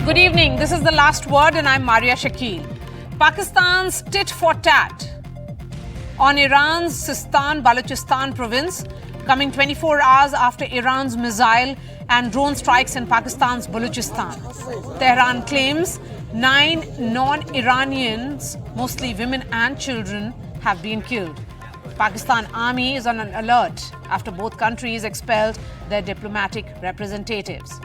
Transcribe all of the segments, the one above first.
Good evening. This is The Last Word and I'm Maria Shakil. Pakistan's tit-for-tat on Iran's Sistan-Balochistan province, coming 24 hours after Iran's missile and drone strikes in Pakistan's Baluchistan. Tehran claims 9 non-Iranians, mostly women and children, have been killed. Pakistan Army is on an alert after both countries expelled their diplomatic representatives.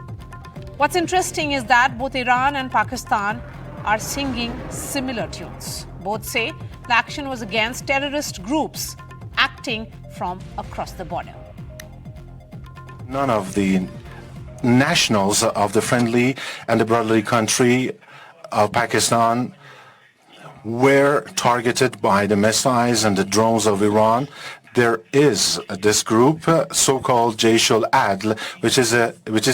What's interesting is that both Iran and Pakistan are singing similar tunes. Both say the action was against terrorist groups acting from across the border. None of the nationals of the friendly and the brotherly country of Pakistan were targeted by the missiles and the drones of Iran. There is this group, so-called Jaish al-Adl, which is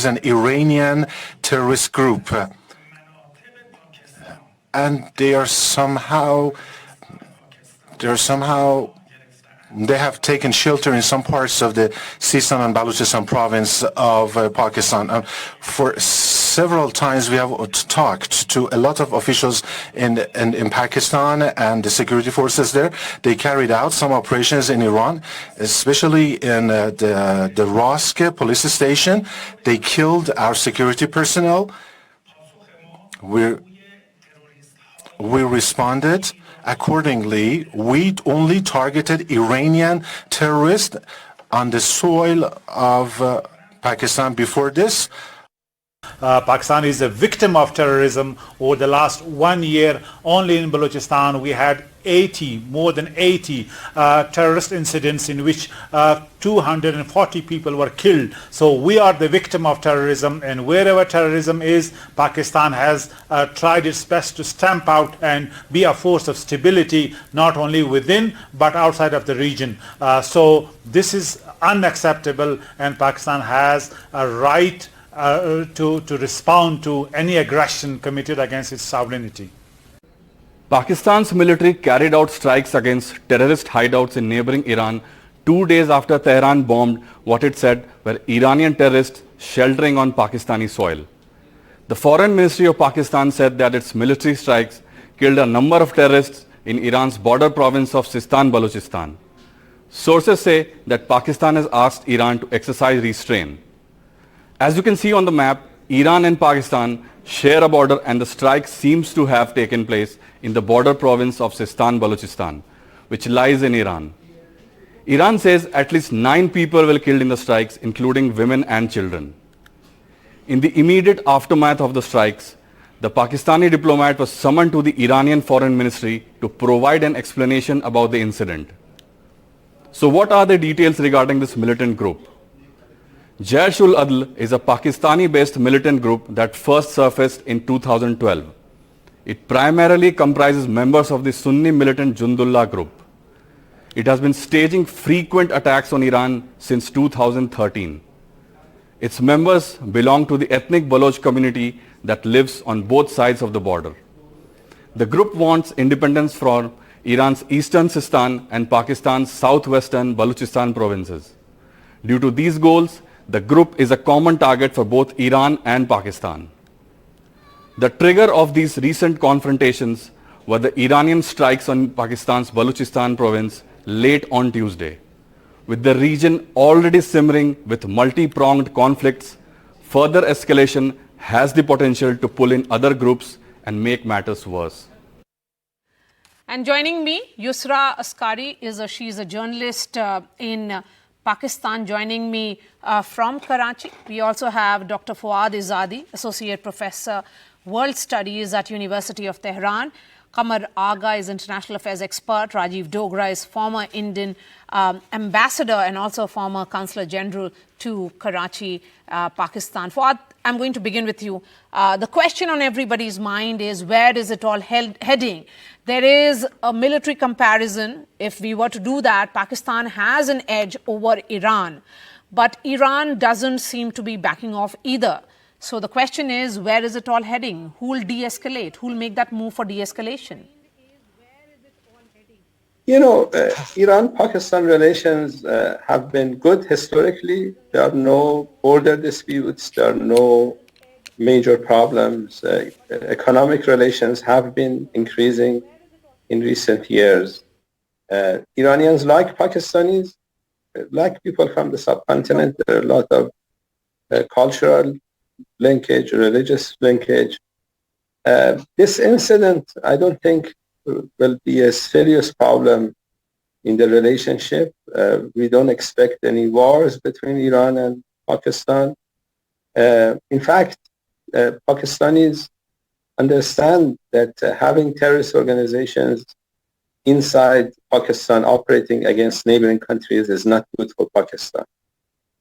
an Iranian terrorist group, and they have taken shelter in some parts of the Sistan and Balochistan province of Pakistan. For several times we have talked to a lot of officials in Pakistan and the security forces there. They carried out some operations in Iran, especially in the Rosk police station. They killed our security personnel. We responded accordingly. We only targeted Iranian terrorists on the soil of Pakistan. Before this, Pakistan is a victim of terrorism. Over the last 1 year, only in Baluchistan, we had more than 80 terrorist incidents in which 240 people were killed. So we are the victim of terrorism, and wherever terrorism is, Pakistan has tried its best to stamp out and be a force of stability, not only within but outside of the region. So this is unacceptable, and Pakistan has a right to respond to any aggression committed against its sovereignty. Pakistan's military carried out strikes against terrorist hideouts in neighboring Iran 2 days after Tehran bombed what it said were Iranian terrorists sheltering on Pakistani soil. The Foreign Ministry of Pakistan said that its military strikes killed a number of terrorists in Iran's border province of Sistan-Balochistan. Sources say that Pakistan has asked Iran to exercise restraint. As you can see on the map, Iran and Pakistan share a border, and the strike seems to have taken place in the border province of Sistan-Balochistan, which lies in Iran. Iran says at least 9 people were killed in the strikes, including women and children. In the immediate aftermath of the strikes, the Pakistani diplomat was summoned to the Iranian Foreign Ministry to provide an explanation about the incident. So what are the details regarding this militant group? Jaish al-Adl is a Pakistani-based militant group that first surfaced in 2012. It primarily comprises members of the Sunni militant Jundullah group. It has been staging frequent attacks on Iran since 2013. Its members belong to the ethnic Baloch community that lives on both sides of the border. The group wants independence from Iran's eastern Sistan and Pakistan's southwestern Baluchistan provinces. Due to these goals, the group is a common target for both Iran and Pakistan. The trigger of these recent confrontations were the Iranian strikes on Pakistan's Baluchistan province late on Tuesday. With the region already simmering with multi-pronged conflicts, further escalation has the potential to pull in other groups and make matters worse. And joining me, Yusra Askari she's a journalist in Pakistan, joining me from Karachi. We also have Dr. Fuad Izadi, Associate Professor, World Studies at University of Tehran. Qamar Agha is International Affairs expert. Rajiv Dogra is former Indian ambassador and also former Consular General to Karachi, Pakistan. Fuad, I'm going to begin with you. The question on everybody's mind is, where is it all heading? There is a military comparison. If we were to do that, Pakistan has an edge over Iran. But Iran doesn't seem to be backing off either. So the question is, where is it all heading? Who will de-escalate? Who will make that move for de-escalation? You know, Iran-Pakistan relations have been good historically. There are no border disputes. There are no major problems. Economic relations have been increasing in recent years. Iranians, like Pakistanis, like people from the subcontinent, there are a lot of cultural linkage, religious linkage. This incident, I don't think, will be a serious problem in the relationship. We don't expect any wars between Iran and Pakistan. In fact, Pakistanis understand that having terrorist organizations inside Pakistan operating against neighboring countries is not good for Pakistan.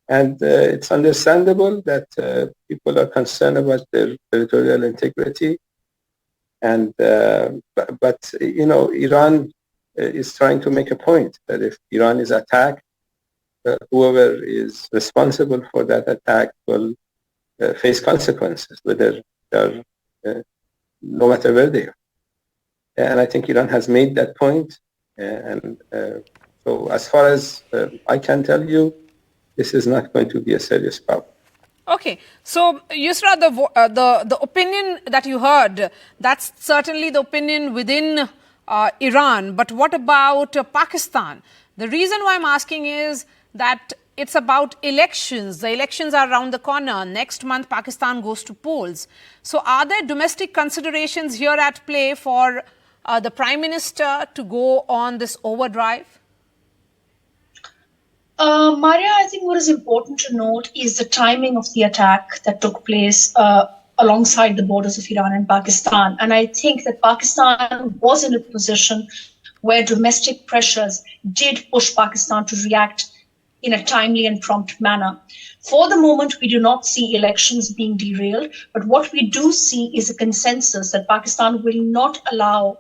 And it's understandable that people are concerned about their territorial integrity. And but you know, Iran is trying to make a point that if Iran is attacked, whoever is responsible for that attack will face consequences, whether they're no matter where they are. And I think Iran has made that point. And so as far as I can tell you, this is not going to be a serious problem. Okay, so Yusra, the opinion that you heard, that's certainly the opinion within Iran. But what about Pakistan? The reason why I'm asking is that it's about elections. The elections are around the corner. Next month, Pakistan goes to polls. So are there domestic considerations here at play for the Prime Minister to go on this overdrive? Maria, I think what is important to note is the timing of the attack that took place alongside the borders of Iran and Pakistan. And I think that Pakistan was in a position where domestic pressures did push Pakistan to react in a timely and prompt manner. For the moment, we do not see elections being derailed, but what we do see is a consensus that Pakistan will not allow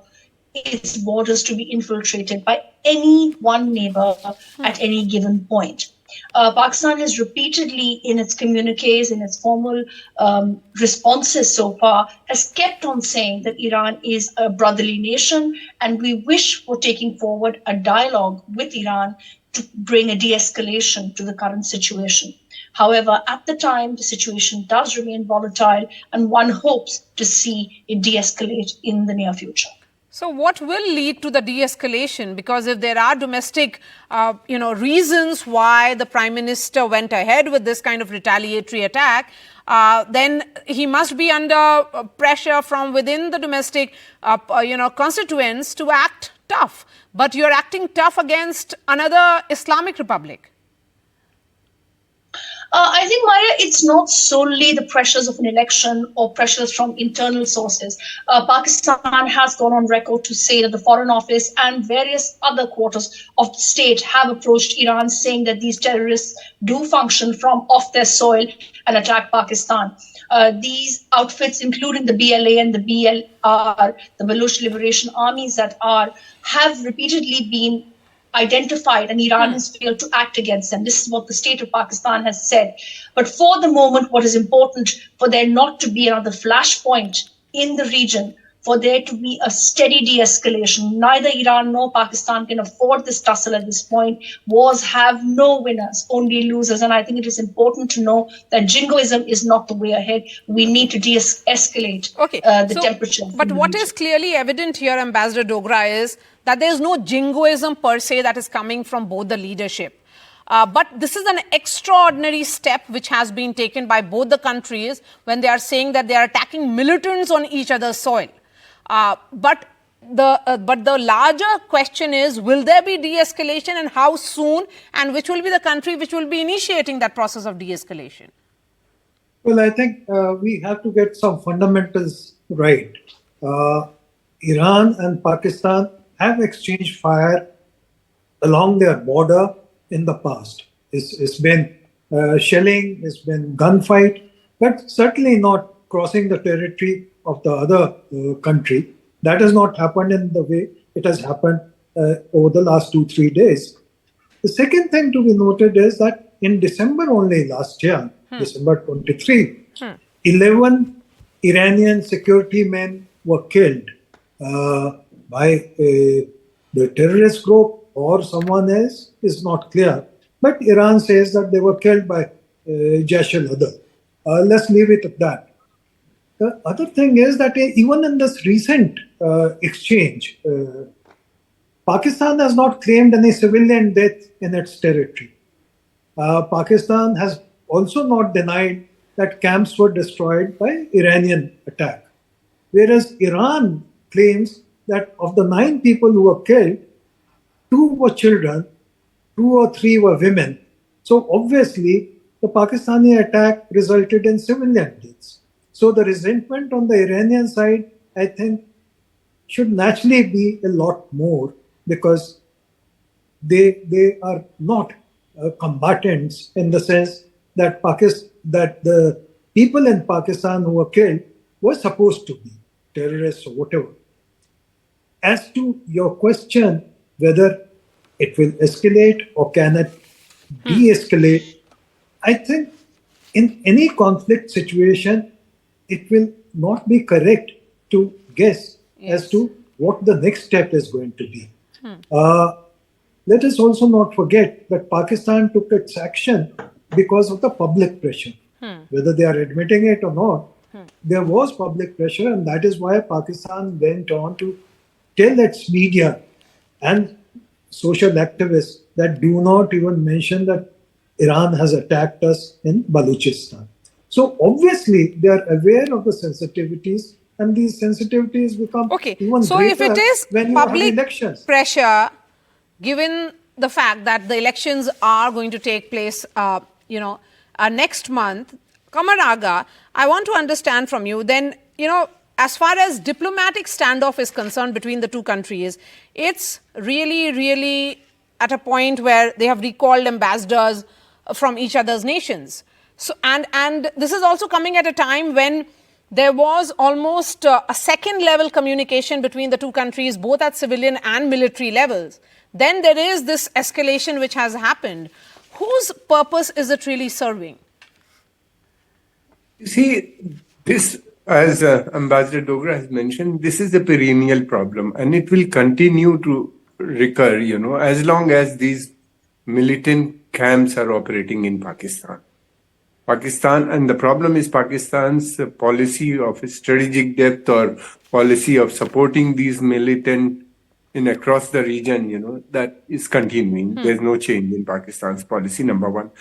its borders to be infiltrated by any one neighbor at any given point. Pakistan has repeatedly, in its communiques, in its formal responses so far, has kept on saying that Iran is a brotherly nation, and we wish for taking forward a dialogue with Iran to bring a de-escalation to the current situation. However, at the time, the situation does remain volatile, and one hopes to see it de-escalate in the near future. So what will lead to the de-escalation? Because if there are domestic, reasons why the Prime Minister went ahead with this kind of retaliatory attack, then he must be under pressure from within the domestic, constituents to act tough. But you're acting tough against another Islamic Republic. I think, Maria, it's not solely the pressures of an election or pressures from internal sources. Pakistan has gone on record to say that the Foreign Office and various other quarters of the state have approached Iran, saying that these terrorists do function from off their soil and attack Pakistan. These outfits, including the BLA and the BLR, the Baluch Liberation Armies have repeatedly been identified, and Iran has failed to act against them. This is what the state of Pakistan has said. But for the moment, what is important for there not to be another flashpoint in the region, for there to be a steady de-escalation. Neither Iran nor Pakistan can afford this tussle at this point. Wars have no winners, only losers. And I think it is important to know that jingoism is not the way ahead. We need to de-escalate the temperature. But what is clearly evident here, Ambassador Dogra, is that there is no jingoism per se that is coming from both the leadership. But this is an extraordinary step which has been taken by both the countries when they are saying that they are attacking militants on each other's soil. But the larger question is, will there be de-escalation, and how soon, and which will be the country which will be initiating that process of de-escalation? Well, I think we have to get some fundamentals right. Iran and Pakistan have exchanged fire along their border in the past. It's been shelling, it's been gunfight, but certainly not crossing the territory of the other country. That has not happened in the way it has happened over the last 2-3 days. The second thing to be noted is that in December only last year, December 23, 11 Iranian security men were killed by the terrorist group or someone else is not clear. But Iran says that they were killed by Jaish al-Adl. Let's leave it at that. The other thing is that even in this recent exchange, Pakistan has not claimed any civilian death in its territory. Pakistan has also not denied that camps were destroyed by Iranian attack. Whereas Iran claims that of the 9 people who were killed, 2 were children, 2 or 3 were women. So obviously, the Pakistani attack resulted in civilian deaths. So the resentment on the Iranian side, I think, should naturally be a lot more, because they are not combatants in the sense that that the people in Pakistan who were killed were supposed to be terrorists or whatever. As to your question, whether it will escalate or can it de-escalate, I think in any conflict situation, it will not be correct to guess as to what the next step is going to be. Let us also not forget that Pakistan took its action because of the public pressure. Whether they are admitting it or not, there was public pressure, and that is why Pakistan went on to tell its media and social activists that do not even mention that Iran has attacked us in Baluchistan. So obviously they are aware of the sensitivities, and these sensitivities become even so greater if it is when you have public elections. pressure, given the fact that the elections are going to take place, next month, Qamar Aga, I want to understand from you then, as far as diplomatic standoff is concerned between the two countries, it's really, really at a point where they have recalled ambassadors from each other's nations. So, and this is also coming at a time when there was almost a second level communication between the two countries, both at civilian and military levels. Then there is this escalation which has happened. Whose purpose is it really serving? You see, this, as Ambassador Dogra has mentioned, this is a perennial problem, and it will continue to recur, as long as these militant camps are operating in Pakistan. And the problem is Pakistan's policy of strategic depth or policy of supporting these militant across the region, that is continuing. There's no change in Pakistan's policy, number one.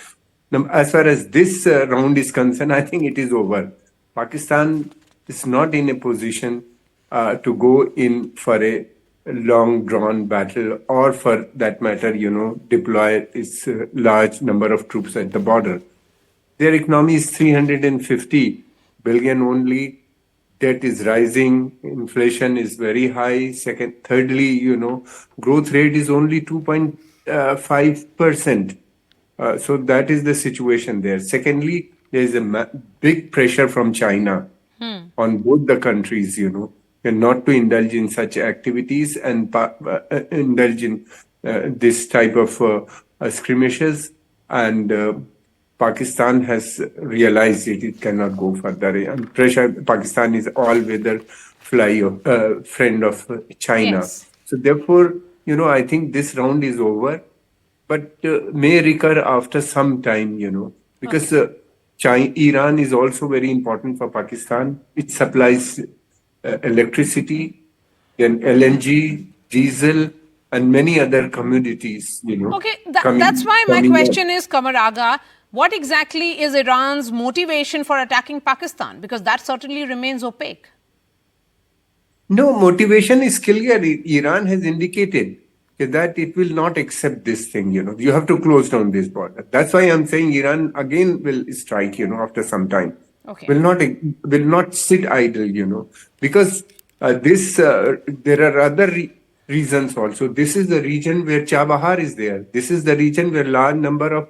As far as this round is concerned, I think it is over. Pakistan is not in a position to go in for a long drawn battle, or for that matter, deploy its large number of troops at the border. Their economy is 350 billion only. Debt is rising. Inflation is very high. Thirdly, growth rate is only 2.5%. So that is the situation there. Secondly, there is a big pressure from China on both the countries, and not to indulge in such activities and indulge in this type of skirmishes. And Pakistan has realized it cannot go further. And Pakistan is all-weather friend of China. Yes. So therefore, I think this round is over, but may recur after some time, because Iran is also very important for Pakistan. It supplies electricity, then LNG, diesel, and many other commodities, Okay, that's why my question is, Qamar Aga, what exactly is Iran's motivation for attacking Pakistan? Because that certainly remains opaque. No, motivation is clear. Iran has indicated that it will not accept this thing, You have to close down this border. That's why I'm saying Iran again will strike, after some time. Okay. Will not sit idle, because there are other reasons also. This is the region where Chabahar is there. This is the region where large number of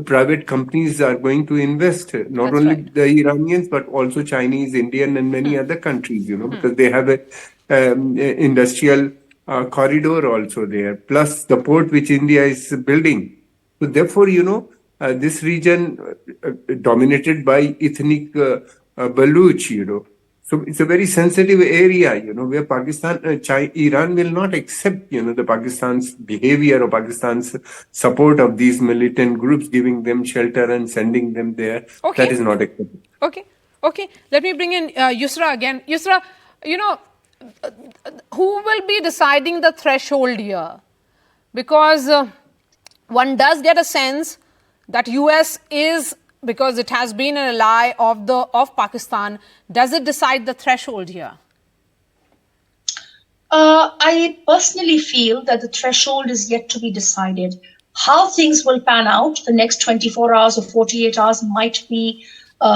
private companies are going to invest, not only the Iranians, but also Chinese, Indian, and many other countries, because they have a industrial corridor also there, plus the port which India is building. So therefore, this region dominated by ethnic Baluch, so it's a very sensitive area, where Iran will not accept, the Pakistan's behavior or Pakistan's support of these militant groups, giving them shelter and sending them there. Okay. That is not acceptable. Okay. Okay, let me bring in Yusra again. Yusra, who will be deciding the threshold here? Because one does get a sense that US is, because it has been an ally of Pakistan, does it decide the threshold here? I personally feel that the threshold is yet to be decided. How things will pan out the next 24 hours or 48 hours might be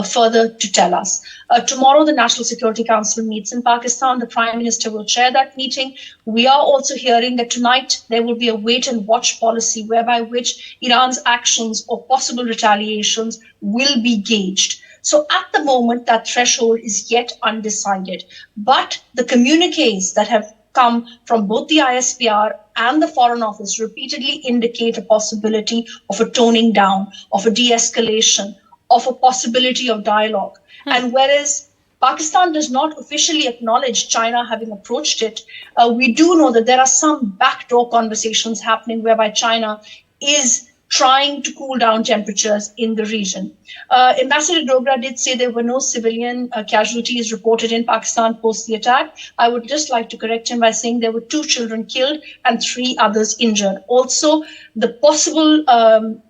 further to tell us. Tomorrow, the National Security Council meets in Pakistan. The Prime Minister will chair that meeting. We are also hearing that tonight there will be a wait and watch policy whereby which Iran's actions or possible retaliations will be gauged. So at the moment, that threshold is yet undecided. But the communiques that have come from both the ISPR and the Foreign Office repeatedly indicate a possibility of a toning down, of a de-escalation, of a possibility of dialogue. And whereas Pakistan does not officially acknowledge China having approached it, we do know that there are some backdoor conversations happening whereby China is trying to cool down temperatures in the region. Ambassador Dogra did say there were no civilian casualties reported in Pakistan post the attack. I would just like to correct him by saying there were 2 children killed and 3 others injured. Also, the possible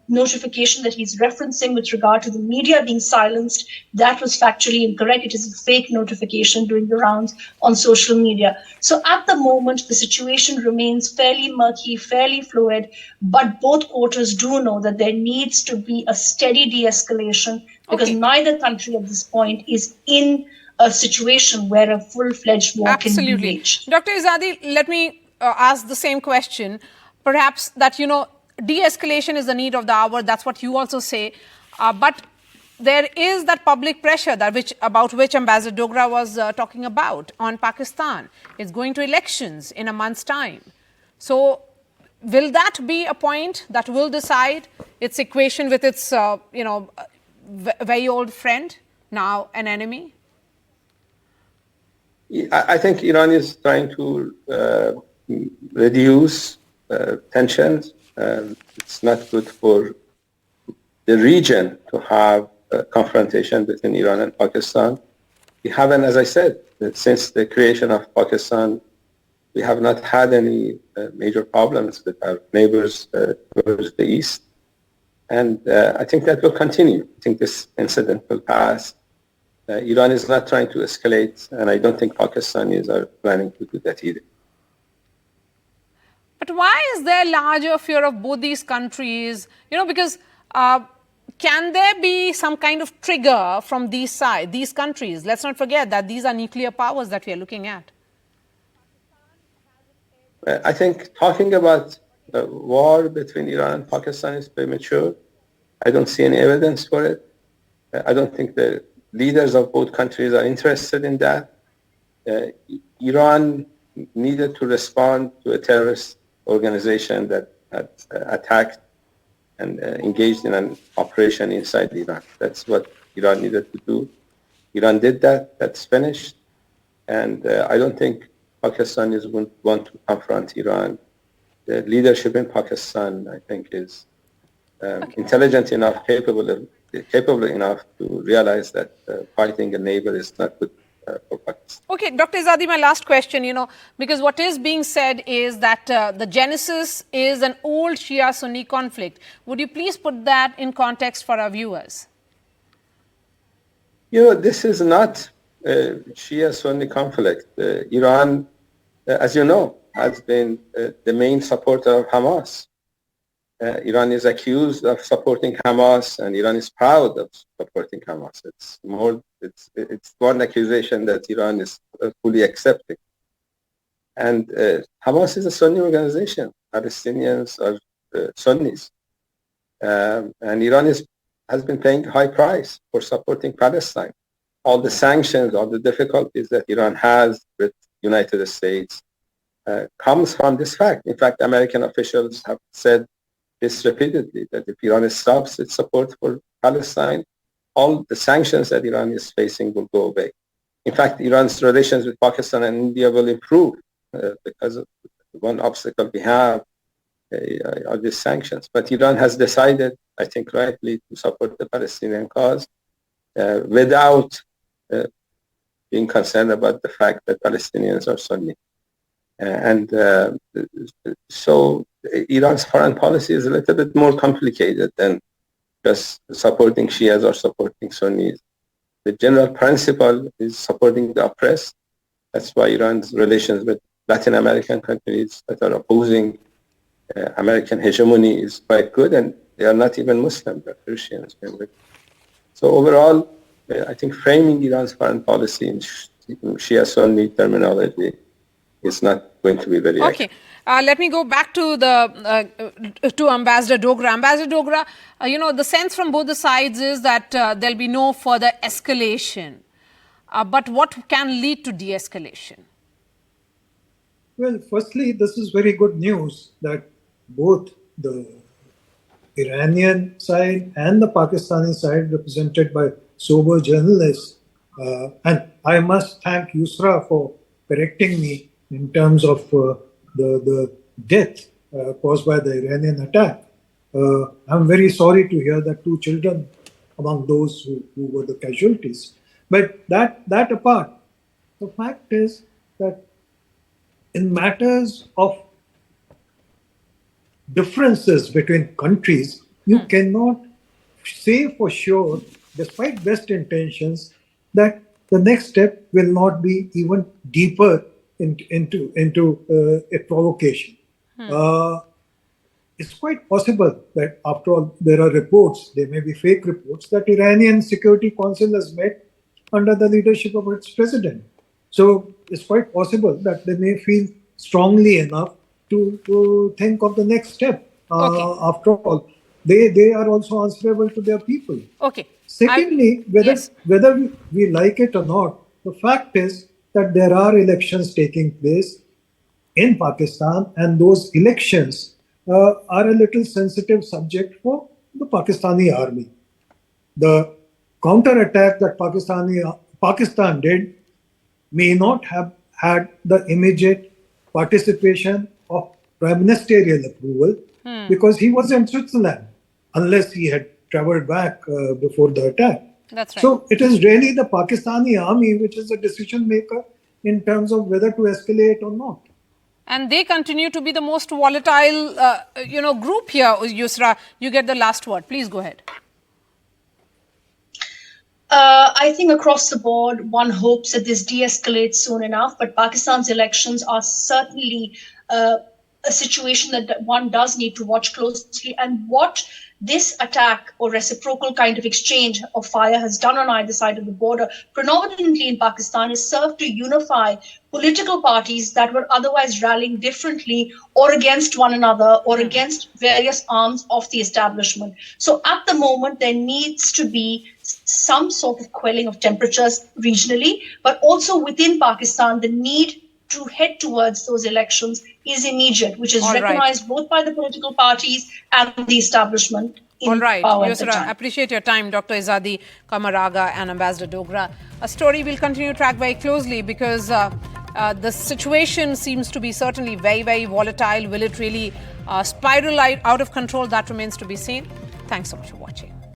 notification that he's referencing with regard to the media being silenced, that was factually incorrect. It is a fake notification doing the rounds on social media. So at the moment, the situation remains fairly murky, fairly fluid, but both quarters do know that there needs to be a steady de-escalation because neither country at this point is in a situation where a full-fledged war can be waged. Dr. Izadi, let me ask the same question. Perhaps that, de-escalation is the need of the hour. That's what you also say. But there is that public pressure about which Ambassador Dogra was talking about on Pakistan. It's going to elections in a month's time. So will that be a point that will decide its equation with its, very old friend, now an enemy? I think Iran is trying to reduce tensions. It's not good for the region to have a confrontation between Iran and Pakistan. We haven't, as I said, since the creation of Pakistan, we have not had any major problems with our neighbors towards the east. And I think that will continue. I think this incident will pass. Iran is not trying to escalate, and I don't think Pakistanis are planning to do that either. But why is there larger fear of both these countries? Because can there be some kind of trigger from these countries? Let's not forget that these are nuclear powers that we are looking at. I think talking about the war between Iran and Pakistan is premature. I don't see any evidence for it. I don't think the leaders of both countries are interested in that. Iran needed to respond to a terrorist organization that had attacked and engaged in an operation inside Iran. That's what Iran needed to do. Iran did that. That's finished. And I don't think Pakistanis would want to confront Iran. The leadership in Pakistan, I think, is intelligent enough, capable enough to realize that fighting a neighbor is not good for Pakistan. Okay, Dr. Izadi, my last question, because what is being said is that the genesis is an old Shia-Sunni conflict. Would you please put that in context for our viewers? This is not a Shia-Sunni conflict. Iran, as you know, has been the main supporter of Hamas. Iran is accused of supporting Hamas, and Iran is proud of supporting Hamas. It's one accusation that Iran is fully accepting. And Hamas is a Sunni organization. Palestinians are Sunnis. And Iran has been paying a high price for supporting Palestine. All the sanctions, all the difficulties that Iran has with United States comes from this fact. In fact, American officials have said this repeatedly, that if Iran stops its support for Palestine, all the sanctions that Iran is facing will go away. In fact, Iran's relations with Pakistan and India will improve because of one obstacle we have are these sanctions. But Iran has decided, I think rightly, to support the Palestinian cause without being concerned about the fact that Palestinians are Sunni. So Iran's foreign policy is a little bit more complicated than just supporting Shias or supporting Sunnis. The general principle is supporting the oppressed. That's why Iran's relations with Latin American countries that are opposing American hegemony is quite good, and they are not even Muslim, they're Christians. So overall, I think framing Iran's foreign policy in Shia-Sunni terminology is not going to be very accurate. Let me go back to to Ambassador Dogra. Ambassador Dogra, the sense from both the sides is that there'll be no further escalation. But what can lead to de-escalation? Well, firstly, this is very good news that both the Iranian side and the Pakistani side, represented by sober journalists, and I must thank Yusra for correcting me in terms of the death caused by the Iranian attack. I'm very sorry to hear that 2 children among those who were the casualties. But that apart, the fact is that in matters of differences between countries, you cannot say for sure, despite best intentions, that the next step will not be even deeper into a provocation. It's quite possible that, after all, there are reports, they may be fake reports, that Iranian Security Council has met under the leadership of its president. So it's quite possible that they may feel strongly enough to think of the next step. After all, they are also answerable to their people. Secondly, whether we like it or not, the fact is that there are elections taking place in Pakistan, and those elections are a little sensitive subject for the Pakistani army. The counter-attack that Pakistan did may not have had the immediate participation of prime ministerial approval because he was in Switzerland, unless he had traveled back before the attack. That's right. So it is really the Pakistani army which is the decision maker in terms of whether to escalate or not. And they continue to be the most volatile, group here. Yusra, you get the last word. Please go ahead. I think across the board, one hopes that this de-escalates soon enough, but Pakistan's elections are certainly a situation that one does need to watch closely. And what this attack or reciprocal kind of exchange of fire has done on either side of the border, predominantly in Pakistan, is served to unify political parties that were otherwise rallying differently or against one another or against various arms of the establishment. So at the moment, there needs to be some sort of quelling of temperatures regionally, but also within Pakistan, the need to head towards those elections is immediate, which is recognized both by the political parties and the establishment in power at the time. Yusra, appreciate your time, Dr. Izadi Kamaraga and Ambassador Dogra. A story we'll continue to track very closely because the situation seems to be certainly very, very volatile. Will it really spiral out of control? That remains to be seen. Thanks so much for watching.